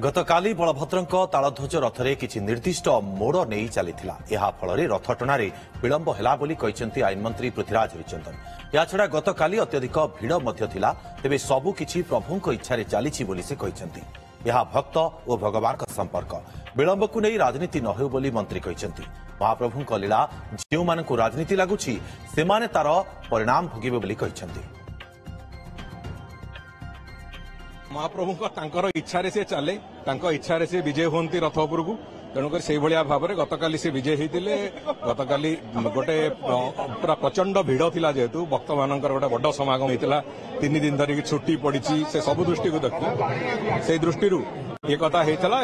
गतकाली बलभद्रଙ୍କ तालध्वज रथरे किछि निर्दिष्ट मोड़ नहीं चलीथिला। एहा फलरे रथ टणारे विलंब ହେଲା ବୋଲି କହିଛନ୍ତି आईनमंत्री पृथ्वीराज हरिचंदन। याछडा गतकाली अत्यधिक भिड़ मध्य थिला, तेबे सबु किछि प्रभुଙ୍କ इच्छारे चालिछि ବୋଲି से କହିଛନ୍ତି। यह भक्त और भगवान का संपर्क विलंब को नहीं राजनीति न हो बोली मंत्री कहते। महाप्रभुଙ୍କ लीला जो मानकु राजनीति लगुछि सेमाने तार परिणाम भोगिबे बोली कहते। महाप्रभु इच्छा से चले इच्छा से विजय होती रथ उपर को तेणुक से भाव में गतकाली से विजय होते। गतकाली गोटे पूरा प्रचंड भिड़ थिला जेहेतु भक्त मान गोटे बड़ समागम होता 3 दिन धरिक छुट्टी पड़ी से सब दृष्टि को देखी से दृष्टि ये कथा होता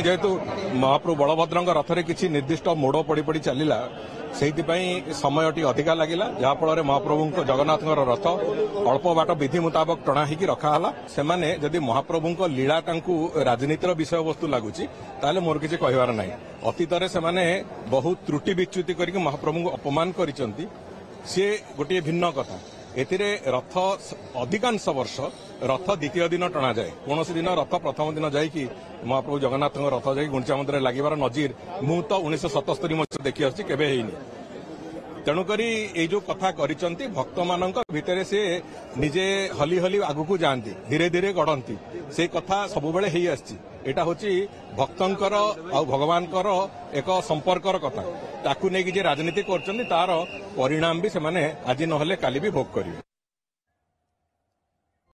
जेहेतु महाप्रभु बलभद्र रथरे किसी निर्दिष्ट मोड़ पड़ी पड़ी चलला से समय अधिका लगिला जहाँफल महाप्रभु जगन्नाथ रथ अल्प बाट विधि मुताबक टणा ही रखाला। से जदि महाप्रभु लीला राजनीतिर विषय वस्तु लगुच ताले मोर किसी कहबार ना। अतीत से बहुत त्रुटि विच्युति करके महाप्रभु को अपमान करिसेंती सी गोटे भिन्न कथा। एथिरे रथ अधिकांश वर्ष रथ द्वितीय दिन टणा जाए। कौन दिन रथ प्रथम दिन जाकि महाप्रभु जगन्नाथ रथ जाकि गुंडीचा मंदिर लगिबार नजीर मु तो 1977 मसीह देखी आसी केबे हेइनी। तेणुकरी ये जो कथा करिसेंती भक्त मानक भितरे से निजे हली हली आगुकू जाती धीरे धीरे गढ़ती से कथा सबुबले हेइ आसी। एटा होची भक्तंकर आ भगवानकर एक संपर्कर कथा ताकू नहीं जे राजनीति करछन्ती तार परिणाम भी से माने आज नहले काली भी भोग करिवे।